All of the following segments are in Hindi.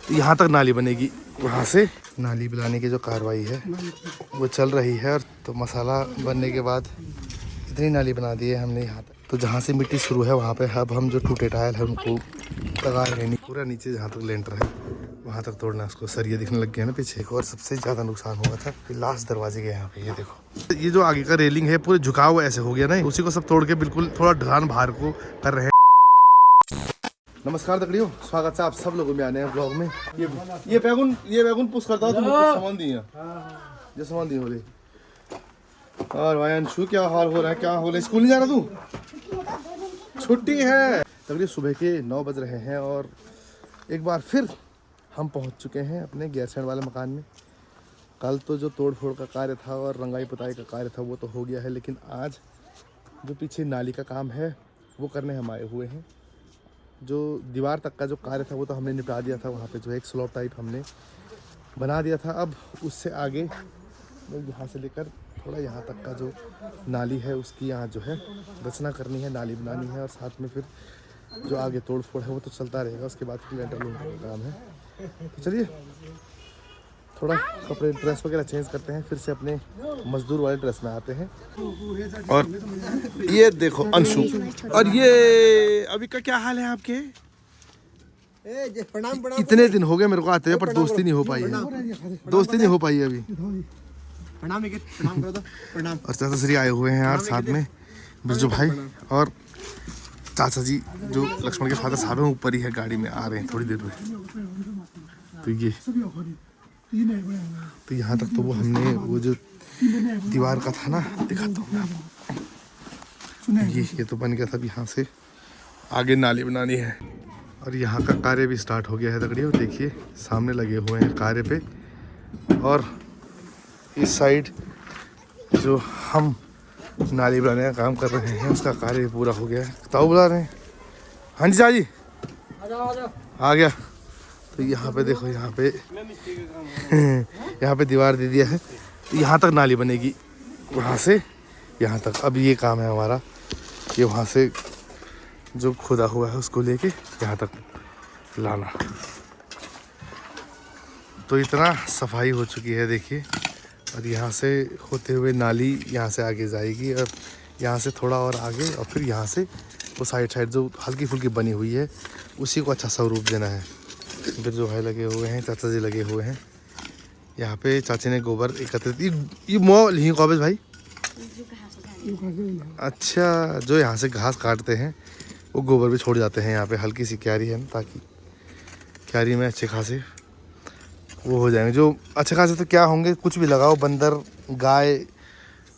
तो यहाँ तक नाली बनेगी। वहाँ से नाली बनाने की जो कार्रवाई है वो चल रही है। और तो मसाला बनने के बाद इतनी नाली बना दी है हमने यहाँ तक। तो जहाँ से मिट्टी शुरू है वहाँ पे अब हम जो टूटे टायल है उनको लगा रहे हैं। पूरा नीचे जहाँ तक लेंटर है वहाँ तक तोड़ना है उसको। सरिया दिखने लग गया ना पीछे। और सबसे ज़्यादा नुकसान हुआ था लास्ट दरवाजे के यहाँ पे। ये देखो ये जो आगे का रेलिंग है पूरे झुकाव हुआ ऐसे हो गया ना, उसी को सब तोड़ के बिल्कुल थोड़ा ढलान बाहर को कर रहे हैं। नमस्कार तकड़ियों, स्वागत है आप सब लोगों में आने हैं ब्लॉग में। ये बैगुन पुश करता हूँ तो सामान दिए जो सामान दिए बोले। और भाई अंशु क्या हाल हो रहा है, क्या हो रहा है? स्कूल नहीं जा रहा तू? छुट्टी है। तकरीबन सुबह के 9 बज रहे हैं और एक बार फिर हम पहुंच चुके हैं अपने गैरसैंड वाले मकान में। कल तो जो तोड़ फोड़ का कार्य था और रंगाई पुताई का कार्य था वो तो हो गया है, लेकिन आज जो पीछे नाली का काम है वो करने हम आए हुए हैं। जो दीवार तक का जो कार्य था वो तो हमने निपटा दिया था। वहाँ पे जो एक स्लॉप टाइप हमने बना दिया था। अब उससे आगे यहाँ से लेकर थोड़ा यहाँ तक का जो नाली है उसकी यहाँ जो है रचना करनी है, नाली बनानी है। और साथ में फिर जो आगे तोड़ फोड़ है वो तो चलता रहेगा। उसके बाद फिर लेंटर लूंटर का काम है। तो चलिए थोड़ा कपड़े ड्रेस वगैरह चेंज करते हैं, फिर से अपने मजदूर वाले ड्रेस में आते हैं। और ये देखो अंशु, और ये अभी का क्या हाल है आपके? इतने दिन हो गए मेरे को आते हैं पर दोस्ती नहीं हो पाई है, दोस्ती नहीं हो पाई है अभी। और चाचा श्री आए हुए हैं यार, साथ में बिरजू भाई और चाचा जी जो लक्ष्मण के फादर साहब हैं ऊपर ही है, गाड़ी में आ रहे हैं थोड़ी देर में। तो ये तो यहाँ तक तो वो हमने वो जो दीवार का था ना दिखाता हूँ मैं आपको। ये तो बन गया था। अब यहाँ से आगे नाली बनानी है और यहाँ का कार्य भी स्टार्ट हो गया है तकड़ियों। देखिए सामने लगे हुए हैं कार्य पे। और इस साइड जो हम नाली बनाने का काम कर रहे हैं उसका कार्य पूरा हो गया है। ताऊ बुला रहे हैं। हाँ जी जी आ गया। तो यहाँ पे देखो, यहाँ पे यहाँ पे दीवार दे दिया है। तो यहाँ तक नाली बनेगी, वहाँ से यहाँ तक। अब ये काम है हमारा, ये वहाँ से जो खुदा हुआ है उसको लेके यहाँ तक लाना। तो इतना सफाई हो चुकी है देखिए। और यहाँ से होते हुए नाली यहाँ से आगे जाएगी और यहाँ से थोड़ा और आगे, और फिर यहाँ से वो साइड जो हल्की फुल्की बनी हुई है उसी को अच्छा स्वरूप देना है। फिर जो भाई लगे हुए हैं, चाचा जी लगे हुए हैं यहाँ पे। चाची ने गोबर एकत्रित, ये मोल ही कॉबेज भाई। अच्छा, जो यहाँ से घास काटते हैं वो गोबर भी छोड़ जाते हैं यहाँ पे। हल्की सी क्यारी है ना, ताकि क्यारी में अच्छे खासे वो हो जाएंगे। जो अच्छे खासे तो क्या होंगे, कुछ भी लगाओ, बंदर गाय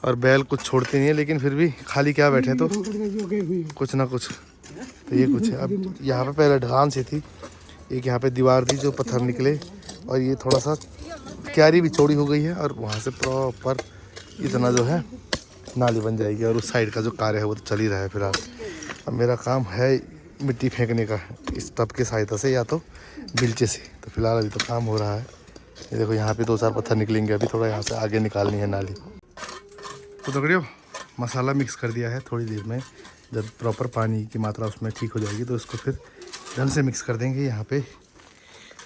और बैल कुछ छोड़ते नहीं है, लेकिन फिर भी खाली क्या बैठे तो कुछ ना कुछ तो ये कुछ है। अब यहाँ पे पहले ढलान सी थी, एक यहाँ पे दीवार थी जो पत्थर निकले, और ये थोड़ा सा क्यारी भी चौड़ी हो गई है। और वहाँ से प्रॉपर इतना जो है नाली बन जाएगी। और उस साइड का जो कार्य है वो तो चल ही रहा है फिलहाल। अब मेरा काम है मिट्टी फेंकने का इस टब की सहायता से या तो बिल्चे से। तो फिलहाल अभी तो काम हो रहा है। ये देखो यहाँ पे 2-4 पत्थर निकलेंगे, अभी थोड़ा यहाँ से आगे निकालनी है नाली। तो तकड़ियों मसाला मिक्स कर दिया है। थोड़ी देर में जब प्रॉपर पानी की मात्रा उसमें ठीक हो जाएगी तो इसको फिर ढंग से मिक्स कर देंगे। यहाँ पे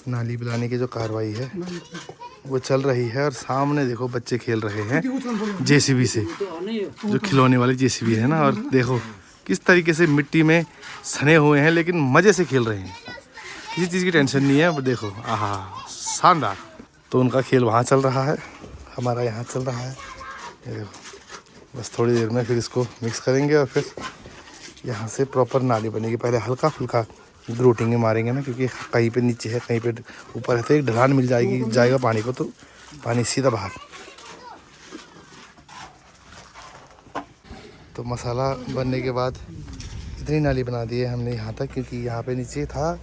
नाली बनाने की जो कार्रवाई है वो चल रही है। और सामने देखो बच्चे खेल रहे हैं जेसीबी से, जो खिलौने वाली जेसीबी है ना। और देखो किस तरीके से मिट्टी में सने हुए हैं, लेकिन मज़े से खेल रहे हैं, किसी चीज़ की टेंशन नहीं है। अब देखो आहा शानदार। तो उनका खेल वहाँ चल रहा है, हमारा यहाँ चल रहा है। ये देखो बस थोड़ी देर में फिर इसको मिक्स करेंगे और फिर यहाँ से प्रॉपर नाली बनेगी। पहले हल्का फुल्का ग्रूटिंग में मारेंगे ना, क्योंकि कहीं पे नीचे है कहीं पे ऊपर है, तो एक ढलान मिल जाएगा पानी को, तो पानी सीधा बाहर। तो मसाला बनने के बाद इतनी नाली बना दी है हमने यहाँ तक, क्योंकि यहाँ पे नीचे था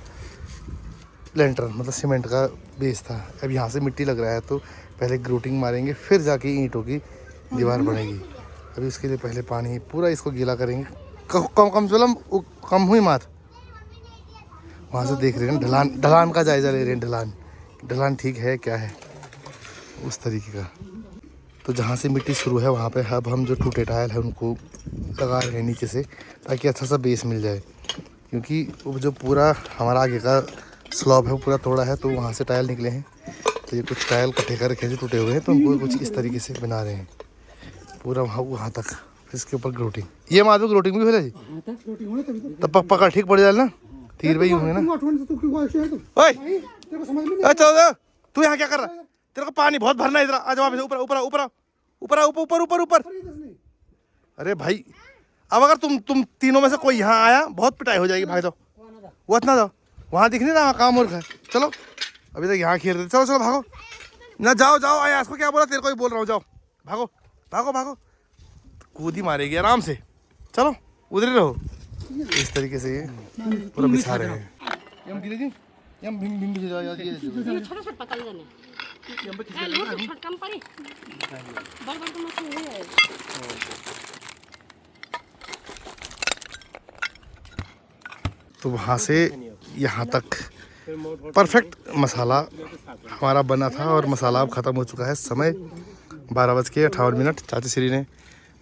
लेंटर, मतलब सीमेंट का बेस था। अब यहाँ से मिट्टी लग रहा है तो पहले ग्रूटिंग मारेंगे, फिर जाके ईंटों की दीवार बनेगी। अभी उसके लिए पहले पानी पूरा इसको गीला करेंगे। कम से कम हुई मात। वहाँ से देख रहे हैं ढलान का जायज़ा ले रहे हैं। ढलान ठीक है क्या है उस तरीके का। तो जहाँ से मिट्टी शुरू है वहाँ पे अब हम जो टूटे टायल है उनको लगा रहे हैं नीचे से, ताकि अच्छा सा बेस मिल जाए। क्योंकि वो जो पूरा हमारा आगे का स्लॉब है वो पूरा तोड़ा है, तो वहाँ से टायल निकले हैं। तो ये कुछ टायल इकट्ठे कर रखे हैं जो टूटे हुए हैं, तो उनको कुछ इस तरीके से बना रहे हैं पूरा वहाँ तक। इसके ऊपर ग्रोटिंग, ये माधव ग्रोटिंग भी हो जी, तब पक्का ठीक पड़ जाए ना, तीर भाई होंगे ना। ओए चलो, तू यहाँ क्या कर रहा है? तेरे को पानी बहुत भरना है इधर, आ जाओ ऊपर ऊपर ऊपर ऊपर ऊपर ऊपर ऊपर। अरे भाई अब अगर तुम तीनों में से कोई यहाँ आया बहुत पिटाई हो जाएगी, भाग जाओ वो इतना जाओ, वहाँ दिख नहीं रहा काम और है। चलो अभी तक यहाँ खेल रहे थे, चलो चलो भागो ना, जाओ जाओ आया, इसको क्या बोला, तेरे को ही बोल रहा हूँ, जाओ भागो भागो भागो, कूदी मारेगी आराम से, चलो उधर ही रहो। इस तरीके से ये पूरा बिछा रहे हैं। तो वहाँ से यहाँ तक परफेक्ट मसाला हमारा बना था, और मसाला अब ख़त्म हो चुका है। समय 12:58। चाचा श्री ने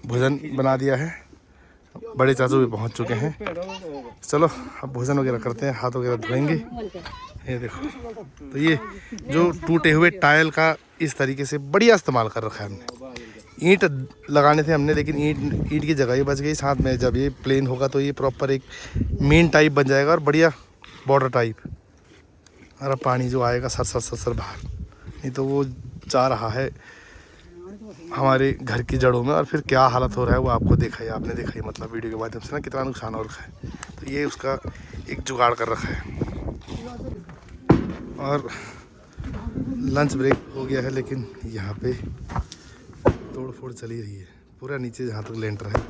भोजन बना दिया है, बड़े चाचू भी पहुँच चुके हैं। चलो अब भोजन वगैरह करते हैं, हाथ वगैरह धोएंगे। ये देखो, तो ये जो टूटे हुए टायल का इस तरीके से बढ़िया इस्तेमाल कर रखा है हमने। ईंट लगाने थे हमने, लेकिन ईंट की जगह ही बच गई साथ में। जब ये प्लेन होगा तो ये प्रॉपर एक मीन टाइप बन जाएगा और बढ़िया बॉर्डर टाइप। और अब पानी जो आएगा सर सर सर सर बाहर, नहीं तो वो जा रहा है हमारे घर की जड़ों में, और फिर क्या हालत हो रहा है वो आपको देखा ही, आपने देखा ही, मतलब वीडियो के माध्यम से ना कितना नुकसान हो रखा है। तो ये उसका एक जुगाड़ कर रखा है। और लंच ब्रेक हो गया है, लेकिन यहाँ पे तोड़ फोड़ चली रही है। पूरा नीचे जहाँ तक लेंटर है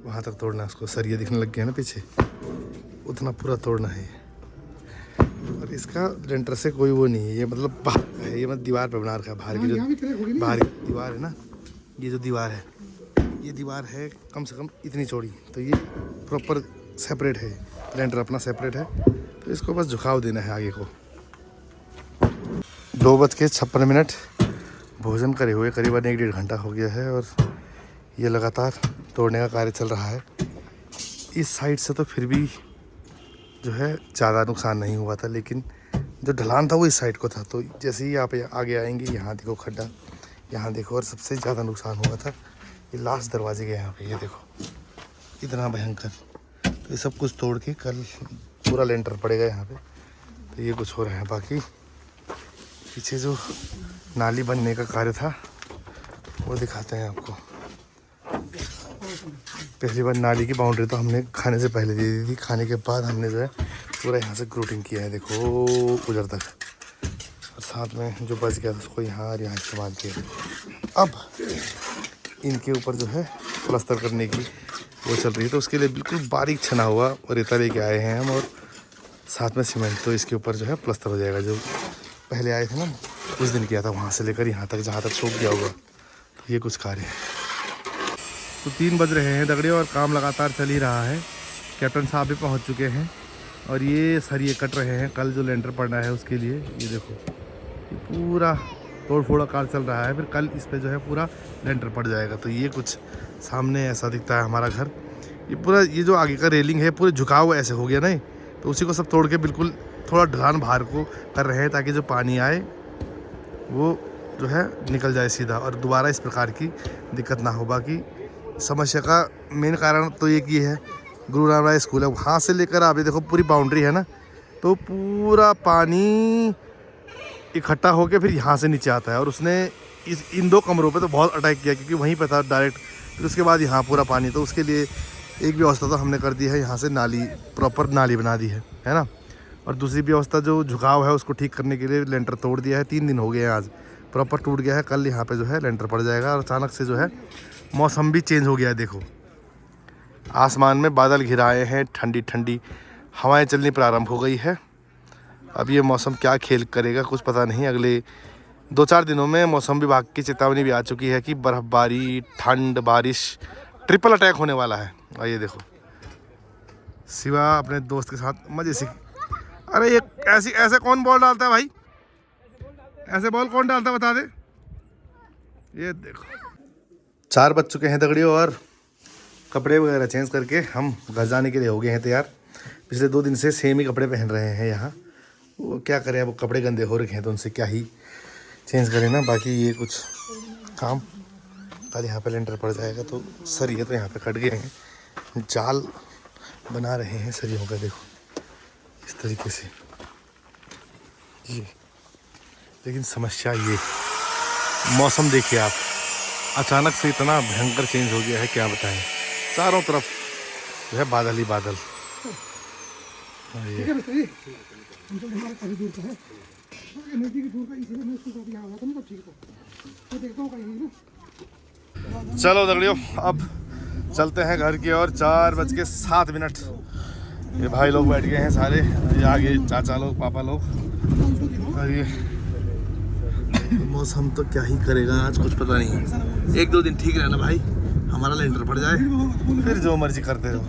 वहाँ तक तोड़ना है उसको, सरिया दिखने लग गया ना पीछे, उतना पूरा तोड़ना है। और इसका लेंटर से कोई वो नहीं है, ये मतलब बाहर है, ये मतलब दीवार पे बना रखा है। बाहर की जो बाहर की दीवार है ना, ये जो दीवार है, ये दीवार है कम से कम इतनी चौड़ी, तो ये प्रॉपर सेपरेट है, लेंटर अपना सेपरेट है। तो इसको बस झुकाव देना है आगे को। 2:56। भोजन करे हुए करीबन 1-1.5 घंटा हो गया है, और ये लगातार तोड़ने का कार्य चल रहा है। इस साइड से तो फिर भी जो है ज़्यादा नुकसान नहीं हुआ था, लेकिन जो ढलान था वो इस साइड को था। तो जैसे ही आप आगे आएंगे, यहाँ देखो खड्डा, यहाँ देखो, और सबसे ज़्यादा नुकसान हुआ था ये लास्ट दरवाजे के यहाँ पे, ये देखो इतना भयंकर। तो ये सब कुछ तोड़ के कल पूरा लेंटर पड़ेगा यहाँ पे। तो ये कुछ हो रहा है। बाकी पीछे जो नाली बनने का कार्य था वो दिखाते हैं आपको। पहली बार नाली की बाउंड्री तो हमने खाने से पहले दे दी थी, खाने के बाद हमने जो है पूरा यहाँ से ग्रूटिंग किया है, देखो उधर तक, और साथ में जो बच गया था उसको यहाँ और यहाँ इस्तेमाल किया। अब इनके ऊपर जो है प्लास्टर करने की वो चल रही है, तो उसके लिए बिल्कुल बारीक छना हुआ और रेता लेके आए हैं हम, और साथ में सीमेंट। तो इसके ऊपर जो है प्लास्टर हो जाएगा। जो पहले आए थे ना, उस दिन किया था, वहाँ से लेकर यहाँ तक जहाँ तक सूख गया होगा। तो ये कुछ कार्य है। तो 3 बज रहे हैं दगड़े, और काम लगातार चल ही रहा है। कैप्टन साहब भी पहुँच चुके हैं, और ये सरिये कट रहे हैं कल जो लेंटर पड़ना है उसके लिए। ये देखो, ये पूरा तोड़ फोड़ा कार्य चल रहा है, फिर कल इस पे जो है पूरा लेंटर पड़ जाएगा। तो ये कुछ सामने ऐसा दिखता है हमारा घर। ये पूरा, ये जो आगे का रेलिंग है पूरे झुकाव ऐसे हो गया नहीं, तो उसी को सब तोड़ के बिल्कुल थोड़ा ढलान बाहर को कर रहे हैं, ताकि जो पानी आए वो जो है निकल जाए सीधा, और दोबारा इस प्रकार की दिक्कत ना हो। बाकी समस्या का मेन कारण तो एक ही है, गुरु रामराय स्कूल है, वहाँ से लेकर आप ये देखो पूरी बाउंड्री है ना, तो पूरा पानी इकट्ठा होकर फिर यहाँ से नीचे आता है। और उसने इन 2 कमरों पे तो बहुत अटैक किया, क्योंकि वहीं पे था डायरेक्ट। फिर उसके बाद यहाँ पूरा पानी, तो उसके लिए एक व्यवस्था तो हमने कर दी है, यहाँ से नाली, प्रॉपर नाली बना दी है ना। और दूसरी व्यवस्था जो झुकाव है उसको ठीक करने के लिए लेंटर तोड़ दिया है। 3 दिन हो गए हैं, आज प्रॉपर टूट गया है। कल यहाँ पे जो है लेंटर पड़ जाएगा। और अचानक से जो है मौसम भी चेंज हो गया है, देखो आसमान में बादल घिराए हैं, ठंडी ठंडी हवाएं चलनी प्रारंभ हो गई है। अब ये मौसम क्या खेल करेगा कुछ पता नहीं। अगले 2-4 दिनों में मौसम विभाग की चेतावनी भी आ चुकी है कि बर्फबारी, ठंड, बारिश, ट्रिपल अटैक होने वाला है। और ये देखो शिवा अपने दोस्त के साथ मजे से, अरे ये ऐसे कौन बॉल डालता है भाई, ऐसे बॉल कौन डालता है बता दे। ये देखो 4 बज चुके हैं दगड़ियों, और कपड़े वगैरह चेंज करके हम घर जाने के लिए हो गए हैं तैयार। पिछले 2 दिन से सेम ही कपड़े पहन रहे हैं यहाँ। वो क्या करें, अब कपड़े गंदे हो रखे हैं तो उनसे क्या ही चेंज करें ना। बाकी ये कुछ काम कल यहाँ पे लेंटर पड़ जाएगा। तो सरिये तो यहाँ पे कट गए हैं, जाल बना रहे हैं सरियों का, देखो इस तरीके से ये। लेकिन समस्या ये, मौसम देखिए आप, अचानक से इतना भयंकर चेंज हो गया है, क्या बताएं। चारों तरफ जो है बादल ही बादल। ये चलो दगड़ियों, अब चलते हैं घर की ओर। 4:07। ये भाई लोग बैठ गए हैं सारे, ये आगे चाचा लोग, पापा लोग। और ये मौसम तो क्या ही करेगा आज, कुछ पता नहीं। 1-2 दिन ठीक रहना भाई, हमारा लेंटर पड़ जाए फिर जो मर्जी करते रहो।